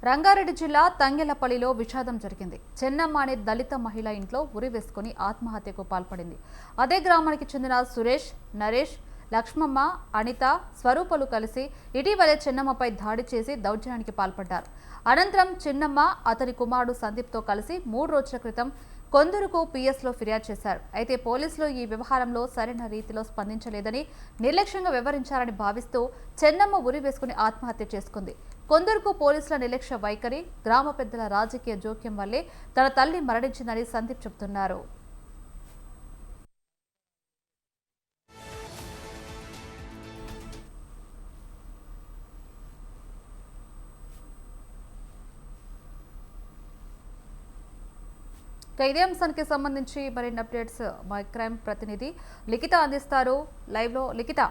రంగారెడ్డి జిల్లా తంగెలపల్లిలో విషాదం జరిగింది. చెన్నమ్మ అనే దళిత మహిళ ఇంట్లో ఉరి వేసుకుని ఆత్మహత్యకు పాల్పడింది. అదే గ్రామానికి చెందిన సురేష్, నరేష్, లక్ష్మమ్మ, అనిత, స్వరూపలు కలిసి ఇటీవలే చెన్నమ్మపై దాడి చేసి దౌర్జన్యానికి పాల్పడ్డారు. అనంతరం చెన్నమ్మ అతని కుమారుడు సందీప్తో కలిసి 3 రోజుల క్రితం కొందరుకు పిఎస్లో ఫిర్యాదు చేశారు. అయితే పోలీసులు ఈ వ్యవహారంలో సరైన రీతిలో స్పందించలేదని, నిర్లక్ష్యంగా వ్యవహరించారని భావిస్తూ చెన్నమ్మ ఉరి వేసుకుని ఆత్మహత్య చేసుకుంది. కొందరుకు పోలీసుల నిర్లక్ష్య వైఖరి, గ్రామ పెద్దల రాజకీయ జోక్యం వల్లే తన తల్లి మరణించిందని సందీప్ చెబుతున్నారు. ఇదే అంశానికి సంబంధించి మరిన్ని అప్డేట్స్ మా క్రైమ్ ప్రతినిధి లిఖిత అందిస్తారు. లైవ్లో Likhitha.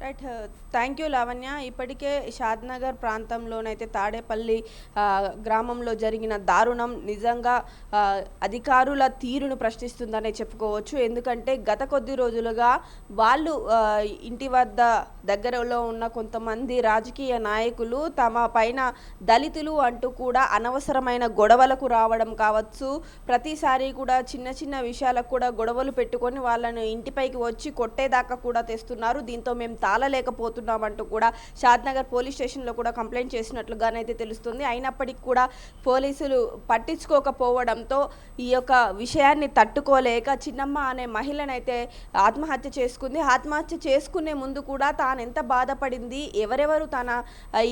Right, thank you Lavanya. ఇప్పటికే షాద్నగర్ ప్రాంతంలోనైతే తాడేపల్లి గ్రామంలో జరిగిన దారుణం నిజంగా అధికారుల తీరును ప్రశ్నిస్తుందనే చెప్పుకోవచ్చు. ఎందుకంటే గత కొద్ది రోజులుగా వాళ్ళు ఇంటి వద్ద దగ్గరలో ఉన్న కొంతమంది రాజకీయ నాయకులు తమ పైన దళితులు అంటూ కూడా అనవసరమైన గొడవలకు రావడం కావచ్చు, ప్రతిసారి కూడా చిన్న చిన్న విషయాలకు కూడా గొడవలు పెట్టుకొని వాళ్ళను ఇంటిపైకి వచ్చి కొట్టేదాకా కూడా తెస్తున్నారు. దీంతో మేము తాళలేకపోతున్నామంటూ కూడా షాద్నగర్ పోలీస్ స్టేషన్లో కూడా కంప్లైంట్ చేసినట్లుగానైతే తెలుస్తుంది. అయినప్పటికీ కూడా పోలీసులు పట్టించుకోకపోవడంతో ఈ యొక్క విషయాన్ని తట్టుకోలేక చిన్నమ్మ అనే మహిళనైతే ఆత్మహత్య చేసుకుంది. ఆత్మహత్య చేసుకునే ముందు కూడా తాను ఎంత బాధపడింది, ఎవరెవరు తన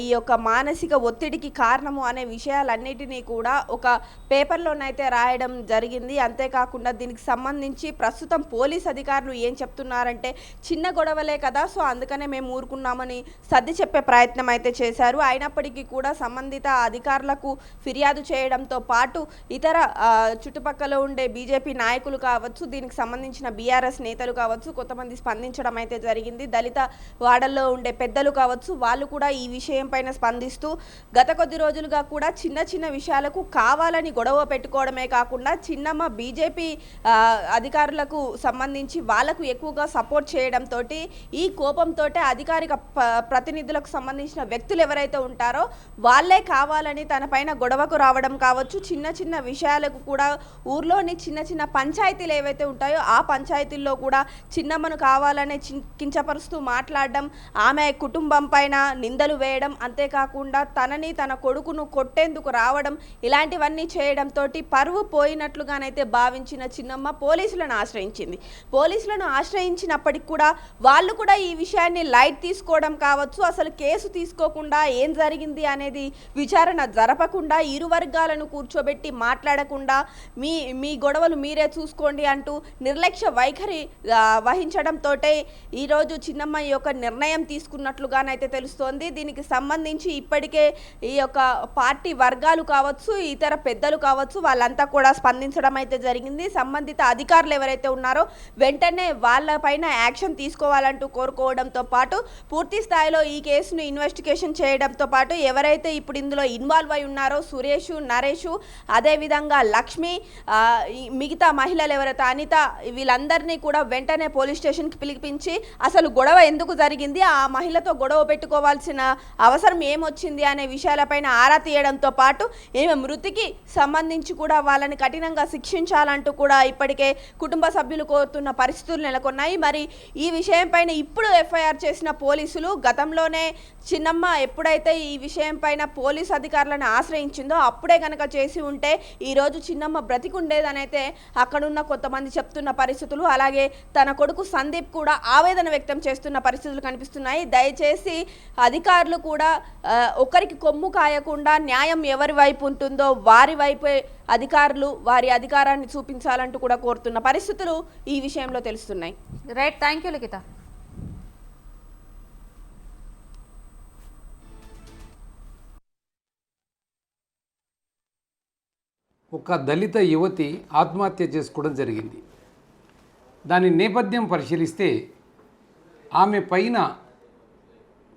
ఈ యొక్క మానసిక ఒత్తిడికి కారణము అనే విషయాలన్నిటినీ కూడా ఒక పేపర్లోనైతే రాయడం జరిగింది. అంతేకాకుండా దీనికి సంబంధించి ప్రస్తుతం పోలీస్ అధికారులు ఏం చెప్తున్నారంటే, చిన్న గొడవలే కదా, సో అందుకనే మేము ఊరుకున్నామని సర్ది చెప్పే ప్రయత్నం అయితే చేశారు. అయినప్పటికీ కూడా సంబంధిత అధికారులకు ఫిర్యాదు చేయడంతో పాటు ఇతర చుట్టుపక్కల ఉండే బీజేపీ నాయకులు కావచ్చు, దీనికి సంబంధించిన బీఆర్ఎస్ నేతలు కావచ్చు, కొంతమంది స్పందించడం అయితే జరిగింది. దళిత వాడల్లో ఉండే పెద్దలు కావచ్చు, వాళ్ళు కూడా ఈ విషయం పైన స్పందిస్తూ గత కొద్ది రోజులుగా కూడా చిన్న చిన్న విషయాలకు కావాలని గొడవ పెట్టుకోవడమే కాకుండా చిన్నమ్మ బీజేపీ అధికారులకు సంబంధించి వాళ్లకు ఎక్కువగా సపోర్ట్ చేయడంతో ఈ కోపంతో అధికారిక ప్రతినిధులకు సంబంధించిన వ్యక్తులు ఎవరైతే ఉంటారో వాళ్ళే కావాలని తన పైన గొడవకు రావడం కావచ్చు, చిన్న చిన్న విషయాలకు కూడా ఊర్లోని చిన్న చిన్న పంచాయతీలు ఏవైతే ఉంటాయో ఆ పంచాయతీల్లో కూడా చిన్నమ్మను కావాలనే కించపరుస్తూ మాట్లాడడం, ఆమె కుటుంబం పైన నిందలు వేయడం, అంతేకాకుండా తనని తన కొడుకును కొట్టేందుకు రావడం, ఇలాంటివన్నీ చేయడంతో పరువు పోయినట్లుగానైతే భావించిన చిన్నమ్మ పోలీసులను ఆశ్రయించింది. పోలీసులను ఆశ్రయించినప్పటికి కూడా వాళ్ళు కూడా ఈ విషయాన్ని లైట్ తీసుకోవడం కావచ్చు, అసలు కేసు తీసుకోకుండా ఏం జరిగింది అనేది విచారణ జరపకుండా ఇరు వర్గాలను కూర్చోబెట్టి మాట్లాడకుండా మీ గొడవలు మీరే చూసుకోండి అంటూ నిర్లక్ష్య వైఖరి వహించడంతో ఈరోజు చిన్నమ్మ ఈ యొక్క నిర్ణయం తీసుకున్నట్లుగానైతే తెలుస్తోంది. దీనికి సంబంధించి ఇప్పటికే ఈ యొక్క పార్టీ వర్గాలు కావచ్చు, ఇతర పెద్దలు కావచ్చు, వాళ్ళంతా కూడా స్పందించడం అయితే జరిగింది. సంబంధిత అధికారులు ఎవరైతే ఉన్నారో వెంటనే వాళ్ళపైన యాక్షన్ తీసుకోవాలంటూ కోరుకోవడంతో పాటు పూర్తి స్థాయిలో ఈ కేసును ఇన్వెస్టిగేషన్ చేయడంతో పాటు ఎవరైతే ఇప్పుడు ఇందులో ఇన్వాల్వ్ అయి ఉన్నారో సురేష్, నరేష్, అదేవిధంగా లక్ష్మి, మిగతా మహిళలు ఎవరైతే అనిత, వీళ్ళందరినీ కూడా వెంటనే పోలీస్ స్టేషన్కి పిలిపించి అసలు గొడవ ఎందుకు జరిగింది, ఆ మహిళతో గొడవ పెట్టుకోవాల్సిన అవసరం ఏమొచ్చింది అనే విషయాలపైన ఆరా తీయడంతో పాటు ఈమె మృతికి సంబంధించి కూడా వాళ్ళని కఠినంగా శిక్షించాలంటూ కూడా ఇప్పటికే కుటుంబ సభ్యులు కోరుతున్న పరిస్థితులు నెలకొన్నాయి. మరి ఈ విషయం పైన ఇప్పుడు ఎఫ్ఐఆర్ చేసిన పోలీసులు గతంలోనే చిన్నమ్మ ఎప్పుడైతే ఈ విషయం పైన పోలీసు అధికారులను ఆశ్రయించిందో అప్పుడే కనుక చేసి ఉంటే ఈరోజు చిన్నమ్మ బ్రతికుండేదనైతే అక్కడున్న కొంతమంది చెప్తున్న పరిస్థితులు, అలాగే తన కొడుకు సందీప్ కూడా ఆవేదన వ్యక్తం చేస్తున్న పరిస్థితులు కనిపిస్తున్నాయి. దయచేసి అధికారులు కూడా ఒకరికి కొమ్ము కాయకుండా న్యాయం ఎవరి వైపు ఉంటుందో వారి వైపే అధికారులు వారి అధికారాన్ని చూపించాలంటూ కూడా కోరుతున్న పరిస్థితులు ఈ విషయంలో తెలుస్తున్నాయి. రైట్, థ్యాంక్ యూ లిఖిత. ఒక దళిత యువతి ఆత్మహత్య చేసుకోవడం జరిగింది. దాని నేపథ్యం పరిశీలిస్తే ఆమె పైన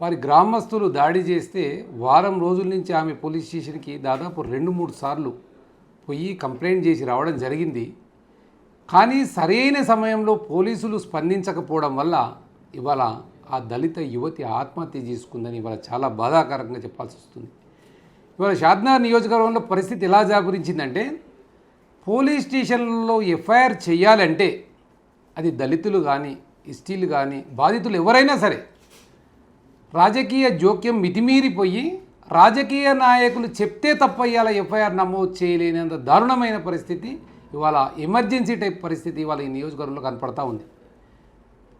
వారి గ్రామస్తులు దాడి చేస్తే వారం రోజుల నుంచి ఆమె పోలీస్ స్టేషన్కి దాదాపు 2-3 సార్లు పోయి కంప్లైంట్ చేసి రావడం జరిగింది. కానీ సరైన సమయంలో పోలీసులు స్పందించకపోవడం వల్ల ఇవాళ ఆ దళిత యువతి ఆత్మహత్య చేసుకుందని ఇవాళ చాలా బాధాకరంగా చెప్పాల్సి వస్తుంది. ఇవాళ షాద్నగర్ నియోజకవర్గంలో పరిస్థితి ఎలా జాగురించిందంటే పోలీస్ స్టేషన్లో ఎఫ్ఐఆర్ చేయాలంటే అది దళితులు కానీ ఎస్టీలు కానీ బాధితులు ఎవరైనా సరే రాజకీయ జోక్యం మితిమీరిపోయి రాజకీయ నాయకులు చెప్తే తప్ప ఇవాళ ఎఫ్ఐఆర్ నమోదు చేయలేనంత దారుణమైన పరిస్థితి ఇవాళ ఎమర్జెన్సీ టైప్ పరిస్థితి ఇవాళ ఈ నియోజకవర్గంలో కనపడతా ఉంది.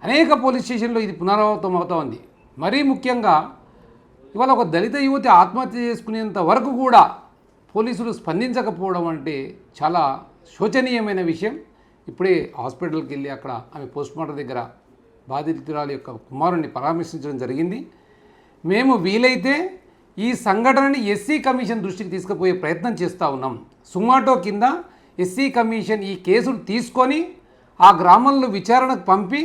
అనేక పోలీస్ స్టేషన్లో ఇది పునరావృతం అవుతూ ఉంది. మరీ ముఖ్యంగా ఇవాళ ఒక దళిత యువతి ఆత్మహత్య చేసుకునేంత వరకు కూడా పోలీసులు స్పందించకపోవడం అంటే చాలా శోచనీయమైన విషయం. ఇప్పుడే హాస్పిటల్కి వెళ్ళి అక్కడ ఆమె పోస్ట్మార్టం దగ్గర బాధితురాలి యొక్క కుమారుణ్ణి పరామర్శించడం జరిగింది. మేము వీలైతే ఈ సంఘటనని ఎస్సీ కమిషన్ దృష్టికి తీసుకుపోయే ప్రయత్నం చేస్తూ ఉన్నాం. సుమాటో కింద ఎస్సీ కమిషన్ ఈ కేసులు తీసుకొని ఆ గ్రామంలో విచారణకు పంపి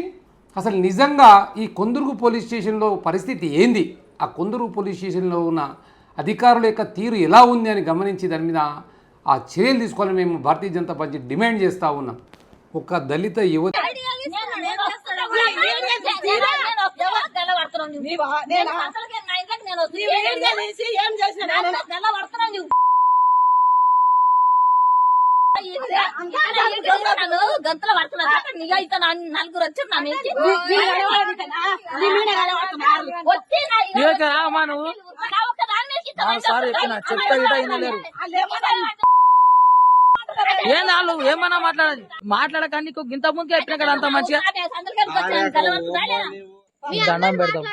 అసలు నిజంగా ఈ కొందుర్గు పోలీస్ స్టేషన్లో పరిస్థితి ఏంది, ఆ కొందుర్గు పోలీస్ స్టేషన్లో ఉన్న అధికారుల యొక్క తీరు ఎలా ఉంది అని గమనించి దాని మీద ఆ చర్యలు తీసుకోవాలని మేము భారతీయ జనతా పార్టీ డిమాండ్ చేస్తూ ఉన్నాం. ఒక దళిత యువతి గంతలు పడుతున్నా నలుగురు వచ్చి ఏం వాళ్ళు ఏమన్నా మాట్లాడకండి ఇంత ముందుకే చెప్పిన కదా అంత మంచిగా దండం పెడతాం.